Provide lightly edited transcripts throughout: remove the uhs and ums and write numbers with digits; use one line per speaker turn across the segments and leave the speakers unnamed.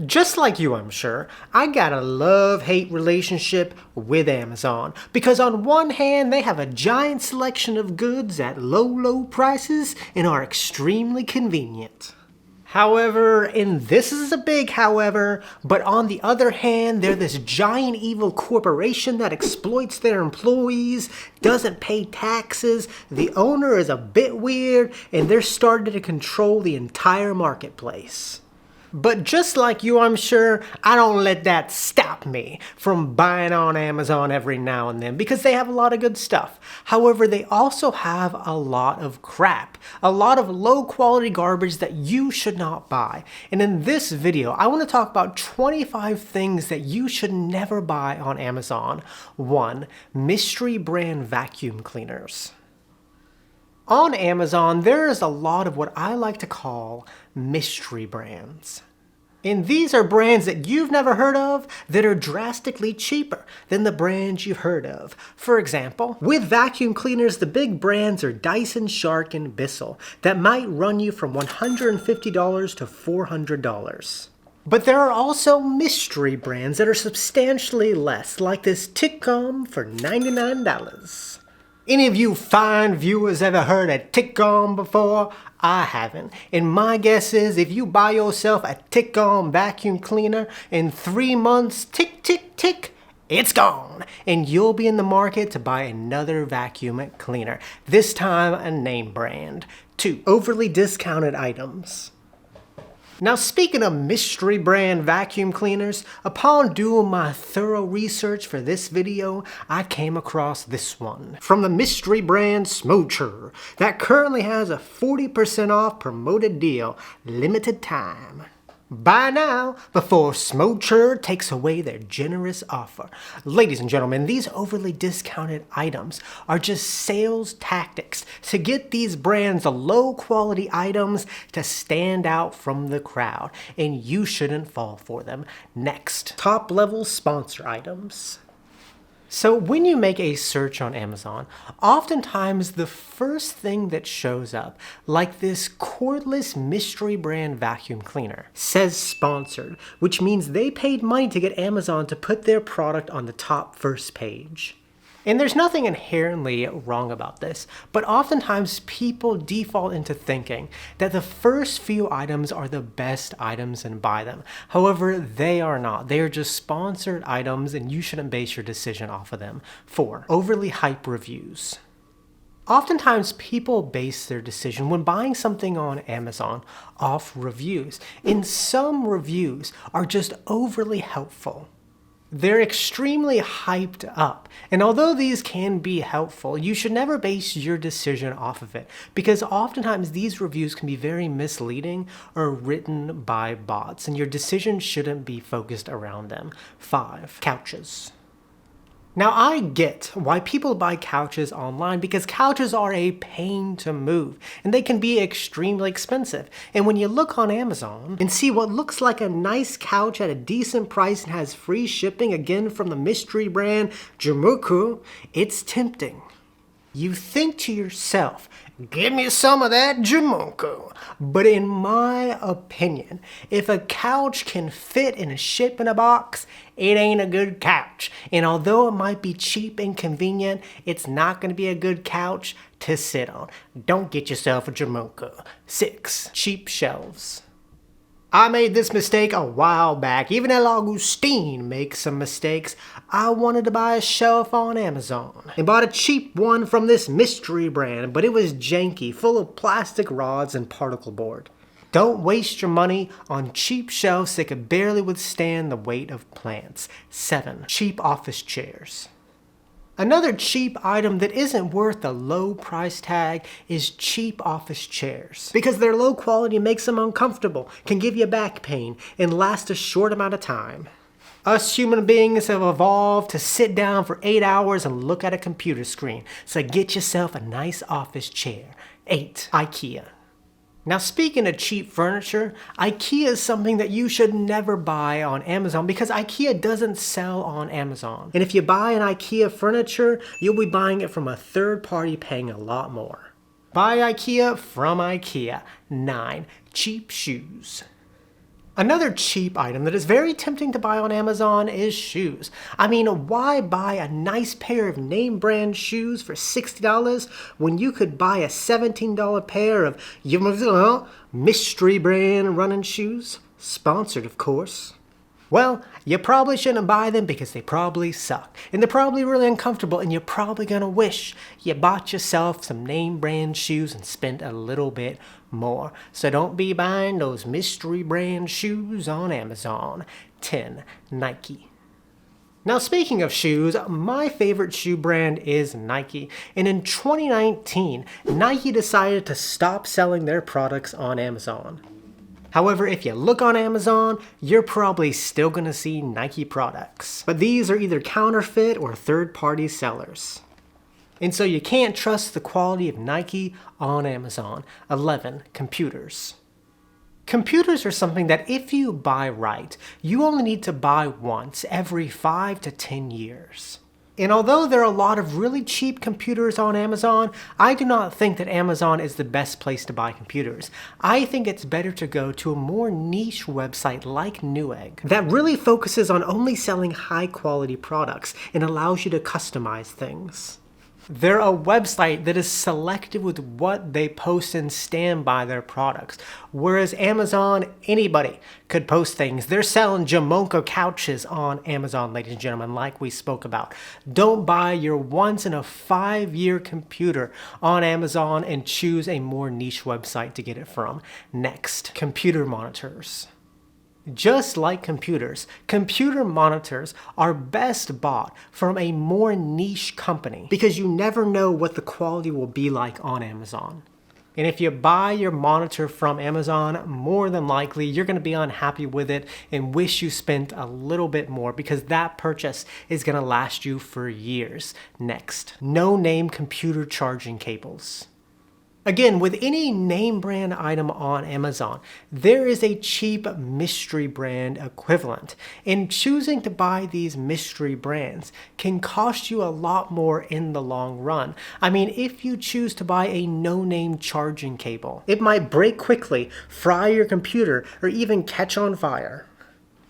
Just like you, I'm sure, I got a love-hate relationship with Amazon because on one hand, they have a giant selection of goods at low prices and are extremely convenient. However, and this is a big however, but on the other hand, they're this giant evil corporation that exploits their employees, doesn't pay taxes, the owner is a bit weird, and they're starting to control the entire marketplace. But just like you, I'm sure, I don't let that stop me from buying on Amazon every now and then because they have a lot of good stuff. However, they also have a lot of crap, a lot of low quality garbage that you should not buy. And in this video, I want to talk about 25 things that you should never buy on Amazon. 1. Mystery brand vacuum cleaners. On Amazon, there is a lot of what I like to call mystery brands. And these are brands that you've never heard of that are drastically cheaper than the brands you've heard of. For example, with vacuum cleaners, the big brands are Dyson, Shark, and Bissell that might run you from $150 to $400. But there are also mystery brands that are substantially less, like this Titcom for $99. Any of you fine viewers ever heard of Titcom before? I haven't. And my guess is if you buy yourself a Titcom vacuum cleaner, in 3 months, tick, tick, tick, it's gone. And you'll be in the market to buy another vacuum cleaner. This time a name brand. 2. Overly discounted items. Now, speaking of mystery brand vacuum cleaners, upon doing my thorough research for this video, I came across this one from the mystery brand Smocher that currently has a 40% off promoted deal, limited time. Buy now before Smocher takes away their generous offer. Ladies and gentlemen, these overly discounted items are just sales tactics to get these brands the low quality items to stand out from the crowd, and you shouldn't fall for them. Next, top level sponsor items. So when you make a search on Amazon, oftentimes the first thing that shows up, like this cordless mystery brand vacuum cleaner, says sponsored, which means they paid money to get Amazon to put their product on the top first page. And there's nothing inherently wrong about this, but oftentimes people default into thinking that the first few items are the best items and buy them. However, they are not. They are just sponsored items and you shouldn't base your decision off of them. 4. Overly hype reviews. Oftentimes people base their decision when buying something on Amazon off reviews, and some reviews are just overly helpful. They're extremely hyped up, and although these can be helpful, you should never base your decision off of it because oftentimes these reviews can be very misleading or written by bots, and your decision shouldn't be focused around them. 5. Couches. Now, I get why people buy couches online because couches are a pain to move and they can be extremely expensive. And when you look on Amazon and see what looks like a nice couch at a decent price and has free shipping, again from the mystery brand Jamuku, it's tempting. You think to yourself, give me some of that Jamuku. But in my opinion, if a couch can fit in a ship-in-a-box, it ain't a good couch. And although it might be cheap and convenient, it's not going to be a good couch to sit on. Don't get yourself a Jamuku. 6. Cheap shelves. I made this mistake a while back. Even El Augustine makes some mistakes. I wanted to buy a shelf on Amazon and bought a cheap one from this mystery brand, but it was janky, full of plastic rods and particle board. Don't waste your money on cheap shelves that could barely withstand the weight of plants. 7. Cheap office chairs. Another cheap item that isn't worth the low price tag is cheap office chairs. Because their low quality makes them uncomfortable, can give you back pain, and last a short amount of time. Us human beings have evolved to sit down for 8 hours and look at a computer screen, so get yourself a nice office chair. 8. Ikea. Now, speaking of cheap furniture, Ikea is something that you should never buy on Amazon because Ikea doesn't sell on Amazon. And if you buy an Ikea furniture, you'll be buying it from a third party paying a lot more. Buy Ikea from Ikea. 9. Cheap shoes. Another cheap item that is very tempting to buy on Amazon is shoes. I mean, why buy a nice pair of name brand shoes for $60 when you could buy a $17 pair of mystery brand running shoes? Sponsored, of course. Well, you probably shouldn't buy them because they probably suck. And they're probably really uncomfortable, and you're probably gonna wish you bought yourself some name brand shoes and spent a little bit more. So don't be buying those mystery brand shoes on Amazon. 10. Nike. Now, speaking of shoes, my favorite shoe brand is Nike. And in 2019, Nike decided to stop selling their products on Amazon. However, if you look on Amazon, you're probably still gonna see Nike products. But these are either counterfeit or third-party sellers. And so you can't trust the quality of Nike on Amazon. 11. Computers. Computers are something that if you buy right, you only need to buy once every 5 to 10 years. And although there are a lot of really cheap computers on Amazon, I do not think that Amazon is the best place to buy computers. I think it's better to go to a more niche website like Newegg that really focuses on only selling high quality products and allows you to customize things. They're a website that is selective with what they post and stand by their products. Whereas Amazon, anybody could post things. They're selling Jamocha couches on Amazon, ladies and gentlemen, like we spoke about. Don't buy your once in a 5-year computer on Amazon and choose a more niche website to get it from. Next, computer monitors. Just like computers, computer monitors are best bought from a more niche company because you never know what the quality will be like on Amazon. And if you buy your monitor from Amazon, more than likely you're going to be unhappy with it and wish you spent a little bit more because that purchase is going to last you for years. Next, no-name computer charging cables. Again, with any name brand item on Amazon, there is a cheap mystery brand equivalent. And choosing to buy these mystery brands can cost you a lot more in the long run. I mean, if you choose to buy a no-name charging cable, it might break quickly, fry your computer, or even catch on fire.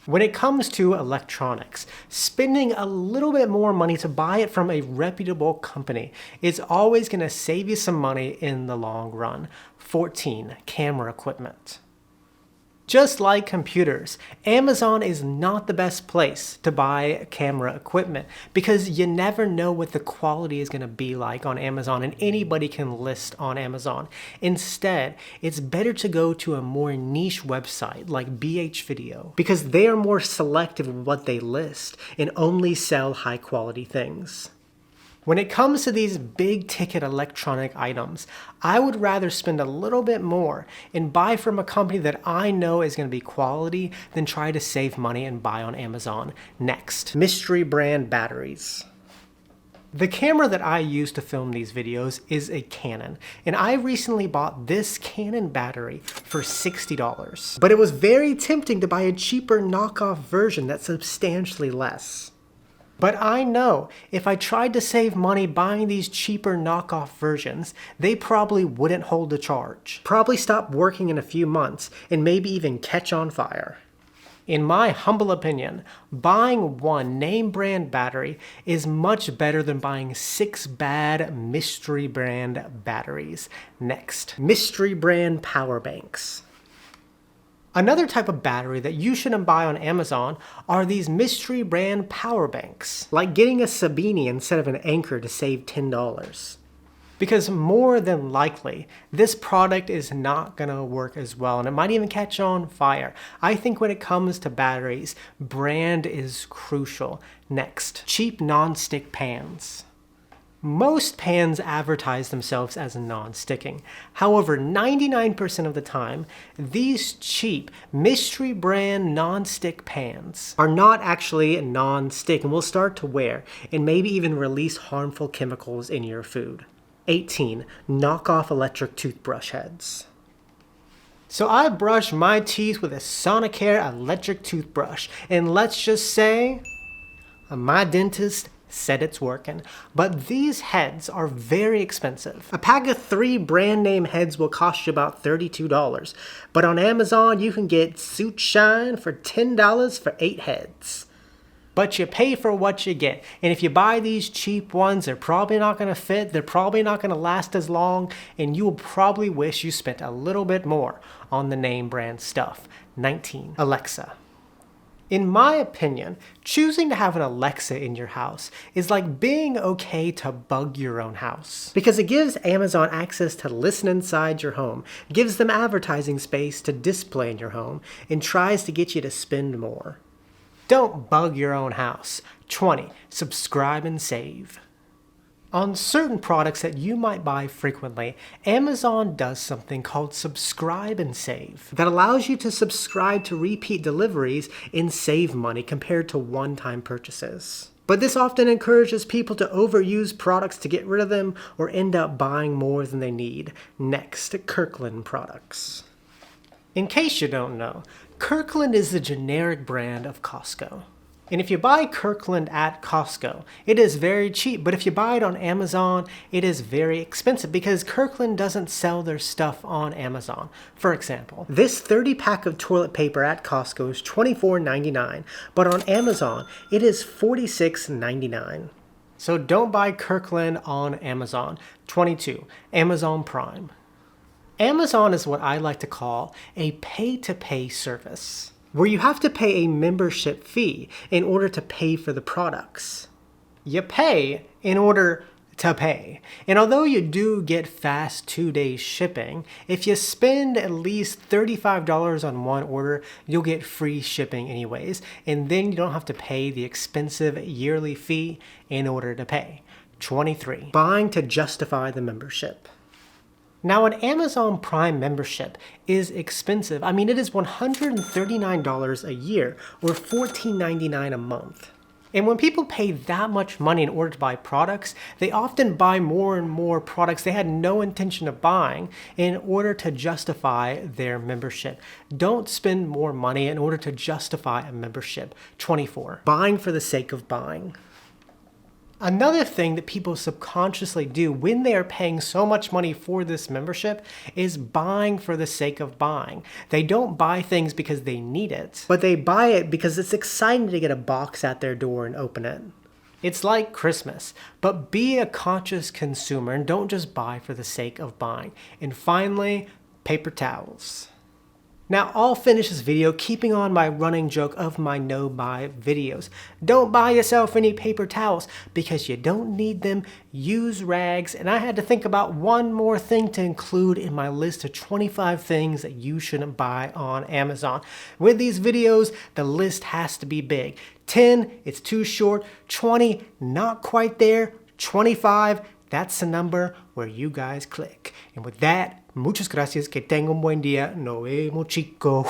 When it comes to electronics, spending a little bit more money to buy it from a reputable company is always going to save you some money in the long run. 14. Camera equipment. Just like computers, Amazon is not the best place to buy camera equipment because you never know what the quality is going to be like on Amazon, and anybody can list on Amazon. Instead, it's better to go to a more niche website like BH Video because they are more selective with what they list and only sell high quality things. When it comes to these big ticket electronic items, I would rather spend a little bit more and buy from a company that I know is going to be quality than try to save money and buy on Amazon. Next, mystery brand batteries. The camera that I use to film these videos is a Canon, and I recently bought this Canon battery for $60. But it was very tempting to buy a cheaper knockoff version that's substantially less. But I know if I tried to save money buying these cheaper knockoff versions, they probably wouldn't hold the charge. Probably stop working in a few months and maybe even catch on fire. In my humble opinion, buying one name brand battery is much better than buying 6 bad mystery brand batteries. Next, mystery brand power banks. Another type of battery that you shouldn't buy on Amazon are these mystery brand power banks, like getting a Sabini instead of an Anchor to save $10. Because more than likely, this product is not gonna work as well, and it might even catch on fire. I think when it comes to batteries, brand is crucial. Next, cheap non-stick pans. Most pans advertise themselves as non-sticking. However, 99% of the time, these cheap mystery brand non-stick pans are not actually non-stick and will start to wear and maybe even release harmful chemicals in your food. 18. Knockoff electric toothbrush heads. So I brush my teeth with a Sonicare electric toothbrush, and let's just say, my dentist said it's working. But these heads are very expensive. A pack of 3 brand name heads will cost you about $32. But on Amazon, you can get Suit Shine for $10 for 8 heads. But you pay for what you get. And if you buy these cheap ones, they're probably not going to fit, they're probably not going to last as long, and you'll probably wish you spent a little bit more on the name brand stuff. 19. Alexa. In my opinion, choosing to have an Alexa in your house is like being okay to bug your own house. Because it gives Amazon access to listen inside your home, gives them advertising space to display in your home, and tries to get you to spend more. Don't bug your own house. 20. Subscribe and save. On certain products that you might buy frequently, Amazon does something called subscribe and save that allows you to subscribe to repeat deliveries and save money compared to one-time purchases. But this often encourages people to overuse products to get rid of them or end up buying more than they need. Next, Kirkland Products. In case you don't know, Kirkland is the generic brand of Costco. And if you buy Kirkland at Costco, it is very cheap. But if you buy it on Amazon, it is very expensive because Kirkland doesn't sell their stuff on Amazon. For example, this 30-pack of toilet paper at Costco is $24.99, but on Amazon, it is $46.99. So don't buy Kirkland on Amazon. 22. Amazon Prime. Amazon is what I like to call a pay-to-pay service, where you have to pay a membership fee in order to pay for the products. You pay in order to pay. And although you do get fast 2-day shipping, if you spend at least $35 on one order, you'll get free shipping anyways, and then you don't have to pay the expensive yearly fee in order to pay. 23. Buying to justify the membership. Now, an Amazon Prime membership is expensive. I mean, it is $139 a year or $14.99 a month. And when people pay that much money in order to buy products, they often buy more and more products they had no intention of buying in order to justify their membership. Don't spend more money in order to justify a membership. 24. Buying for the sake of buying. Another thing that people subconsciously do when they are paying so much money for this membership is buying for the sake of buying. They don't buy things because they need it, but they buy it because it's exciting to get a box at their door and open it. It's like Christmas, but be a conscious consumer and don't just buy for the sake of buying. And finally, paper towels. Now, I'll finish this video keeping on my running joke of my no-buy videos. Don't buy yourself any paper towels because you don't need them. Use rags. And I had to think about one more thing to include in my list of 25 things that you shouldn't buy on Amazon. With these videos, the list has to be big. 10, it's too short. 20, not quite there. 25, that's the number where you guys click. And with that, muchas gracias, que tengan un buen día. Nos vemos, chicos.